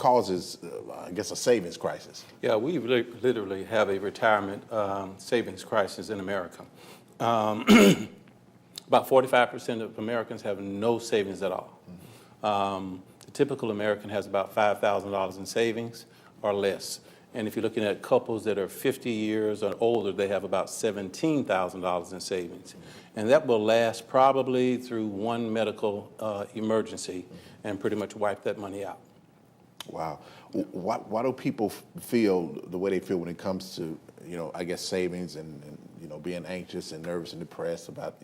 causes, I guess, a savings crisis? Yeah, we literally have a retirement savings crisis in America. About 45% of Americans have no savings at all. The typical American has about $5,000 in savings or less. And if you're looking at couples that are 50 years or older, they have about $17,000 in savings. And that will last probably through one medical emergency and pretty much wipe that money out. Wow. Why do people feel the way they feel when it comes to, I guess, savings and being anxious and nervous and depressed about,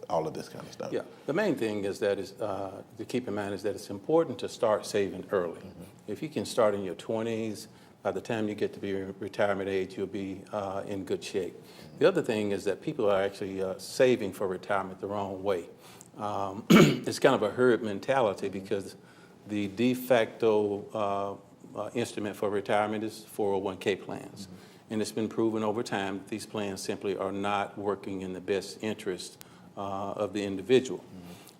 all of this kind of stuff? Yeah. The main thing is that to keep in mind is that it's important to start saving early. If you can start in your 20s, by the time you get to be retirement age, you'll be in good shape. The other thing is that people are actually saving for retirement the wrong way. It's kind of a herd mentality because the de facto instrument for retirement is 401k plans. And it's been proven over time that these plans simply are not working in the best interest of the individual.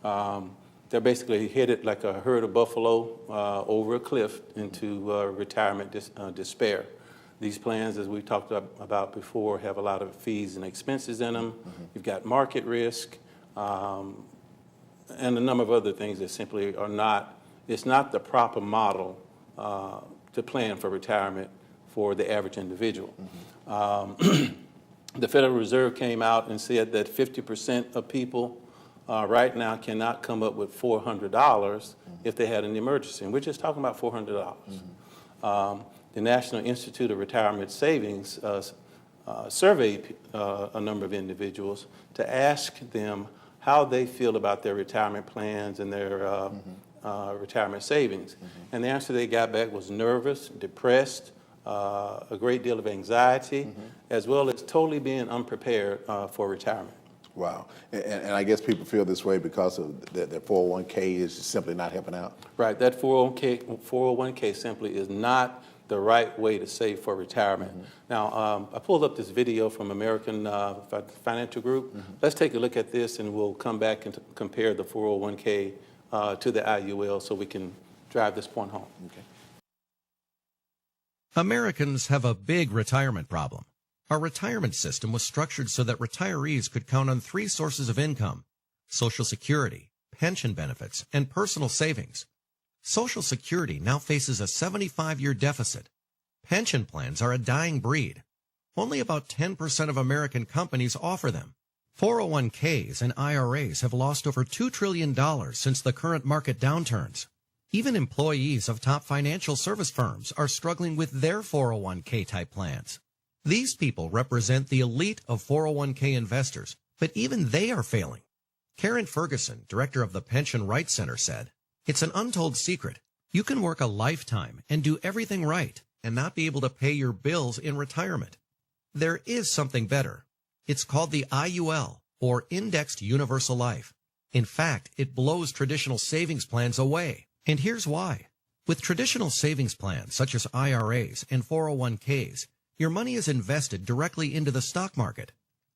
They're basically headed like a herd of buffalo over a cliff into retirement despair. These plans, as we talked about before, have a lot of fees and expenses in them. You've got market risk and a number of other things that simply are not, it's not the proper model to plan for retirement for the average individual. The Federal Reserve came out and said that 50% of people right now cannot come up with $400 if they had an emergency. And we're just talking about $400. The National Institute of Retirement Savings surveyed a number of individuals to ask them how they feel about their retirement plans and their retirement savings. And the answer they got back was nervous, depressed, a great deal of anxiety, as well as totally being unprepared for retirement. Wow. And I guess people feel this way because of their 401k is simply not helping out? Right. That 401k simply is not the right way to save for retirement. Now, I pulled up this video from American Financial Group. Let's take a look at this, and we'll come back and compare the 401k to the IUL so we can drive this point home. Okay. Americans have a big retirement problem. Our retirement system was structured so that retirees could count on three sources of income: Social Security, pension benefits, and personal savings. Social Security now faces a 75-year deficit. Pension plans are a dying breed. Only about 10% of American companies offer them. 401ks and IRAs have lost over $2 trillion since the current market downturns. Even employees of top financial service firms are struggling with their 401k type plans. These people represent the elite of 401k investors, but even they are failing. Karen Ferguson, director of the Pension Rights Center, said, "It's an untold secret. You can work a lifetime and do everything right and not be able to pay your bills in retirement. There is something better. It's called the IUL, or Indexed Universal Life. In fact, it blows traditional savings plans away. And here's why. With traditional savings plans such as IRAs and 401ks, your money is invested directly into the stock market.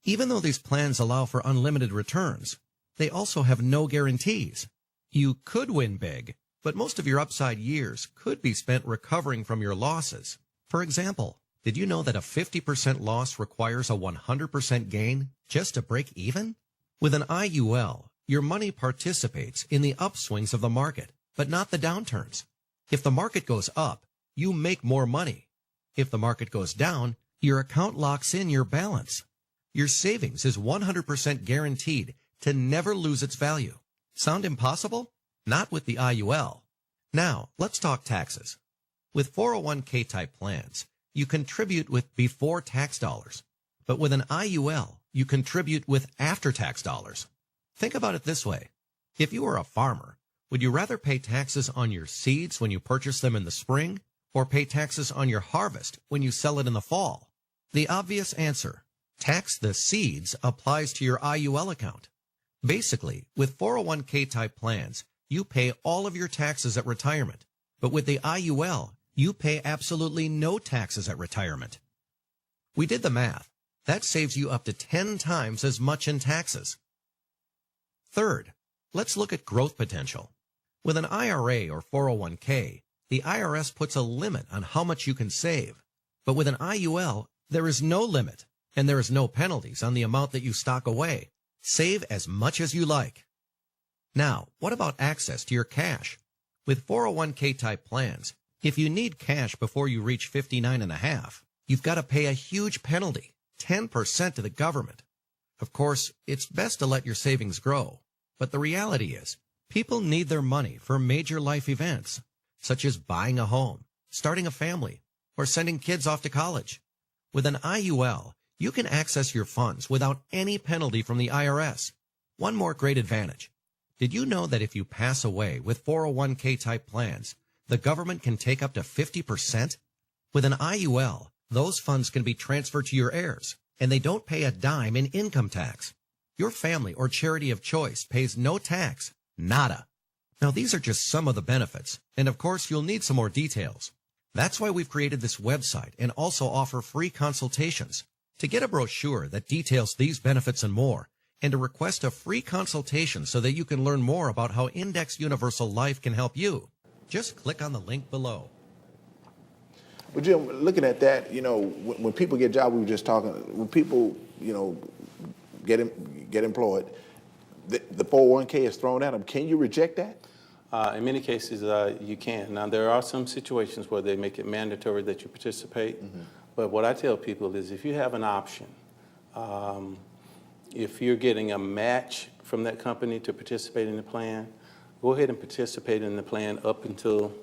Even though these plans allow for unlimited returns, they also have no guarantees. You could win big, but most of your upside years could be spent recovering from your losses. For example, did you know that a 50% loss requires a 100% gain just to break even? With an IUL, your money participates in the upswings of the market, but not the downturns. If the market goes up, you make more money. If the market goes down, your account locks in your balance. Your savings is 100% guaranteed to never lose its value. Sound impossible? Not with the IUL. Now, let's talk taxes. With 401k type plans, you contribute with before-tax dollars. But with an IUL, you contribute with after-tax dollars. Think about it this way. If you were a farmer, would you rather pay taxes on your seeds when you purchase them in the spring, or pay taxes on your harvest when you sell it in the fall? The obvious answer, tax the seeds, applies to your IUL account. Basically, with 401k type plans, you pay all of your taxes at retirement. But with the IUL, you pay absolutely no taxes at retirement. We did the math. That saves you up to 10 times as much in taxes. Third, let's look at growth potential. With an IRA or 401k, the IRS puts a limit on how much you can save. But with an IUL, there is no limit, and there is no penalties on the amount that you stock away. Save as much as you like. Now, what about access to your cash? With 401k type plans, if you need cash before you reach 59 and a half, you've got to pay a huge penalty, 10% to the government. Of course, it's best to let your savings grow, but the reality is, people need their money for major life events, such as buying a home, starting a family, or sending kids off to college. With an IUL, you can access your funds without any penalty from the IRS. One more great advantage. Did you know that if you pass away with 401k type plans, the government can take up to 50%? With an IUL, those funds can be transferred to your heirs, and they don't pay a dime in income tax. Your family or charity of choice pays no tax, nada. Now, these are just some of the benefits, and of course, you'll need some more details. That's why we've created this website and also offer free consultations. To get a brochure that details these benefits and more, and to request a free consultation so that you can learn more about how Index Universal Life can help you, just click on the link below. But Jim, looking at that, when people get jobs, we were just talking, when people, get employed, the 401k is thrown at them. Can you reject that? In many cases, you can. Now, there are some situations where they make it mandatory that you participate. But what I tell people is if you have an option, if you're getting a match from that company to participate in the plan, go ahead and participate in the plan up until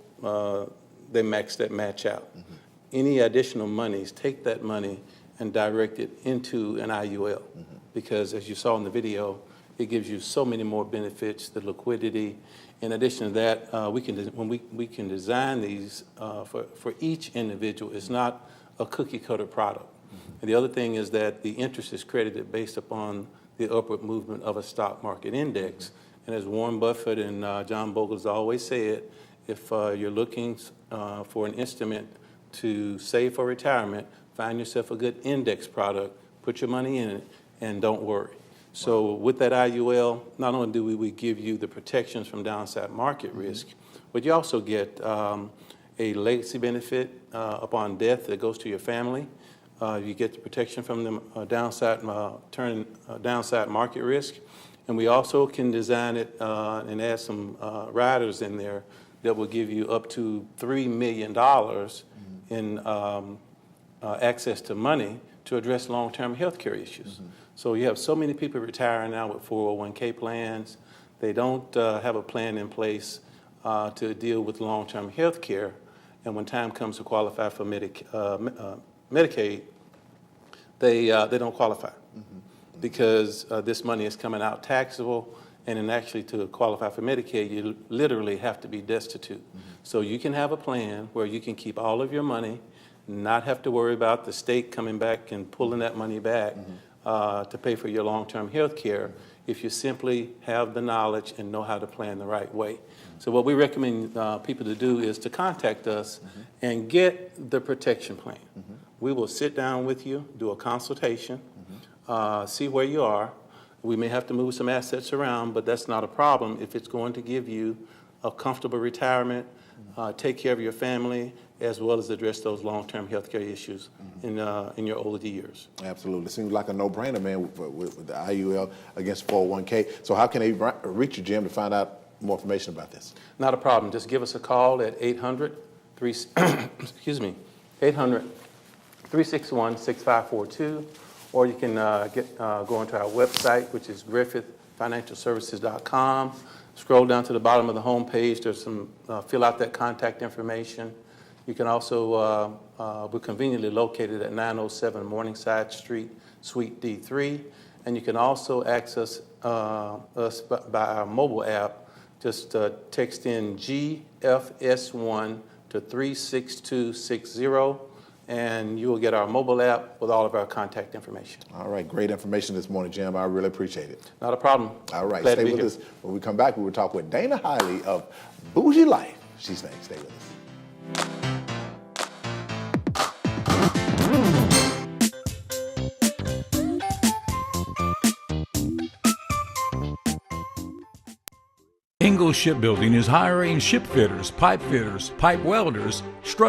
they max that match out. Any additional monies, take that money and direct it into an IUL. Because as you saw in the video, it gives you so many more benefits, the liquidity. In addition to that, we can design these for each individual. It's not a cookie-cutter product. And the other thing is that the interest is credited based upon the upward movement of a stock market index. And as Warren Buffett and John Bogle's always said, if you're looking for an instrument to save for retirement, find yourself a good index product, put your money in it, and don't worry. So with that IUL, not only do we give you the protections from downside market risk, but you also get a legacy benefit upon death that goes to your family. You get the protection from the downside market risk. And we also can design it and add some riders in there that will give you up to $3 million in access to money to address long-term health care issues. So you have so many people retiring now with 401k plans. They don't have a plan in place to deal with long-term health care. And when time comes to qualify for Medicaid, they don't qualify because this money is coming out taxable. And then actually to qualify for Medicaid, you literally have to be destitute. So you can have a plan where you can keep all of your money, not have to worry about the state coming back and pulling that money back to pay for your long-term health care if you simply have the knowledge and know how to plan the right way. So what we recommend people to do is to contact us and get the protection plan. We will sit down with you, do a consultation, see where you are. We may have to move some assets around, but that's not a problem if it's going to give you a comfortable retirement, take care of your family, as well as address those long-term health care issues in your older years. Absolutely. Seems like a no-brainer, man, with the IUL against 401k. So how can they reach you, Jim, to find out more information about this? Not a problem. Just give us a call at 800-361-6542, or you can go onto our website, which is griffithfinancialservices.com. Scroll down to the bottom of the home page. There's some, fill out that contact information. You can also, we're conveniently located at 907 Morningside Street, Suite D3. And you can also access us by our mobile app. Just text in GFS1 to 36260, and you will get our mobile app with all of our contact information. All right, great information this morning, Jim. I really appreciate it. Not a problem. All right, Glad stay with us. When we come back, we will talk with Dana Hiley of Bougie Life. She's next. Stay with us. Ingalls Shipbuilding is hiring ship fitters, pipe welders, structural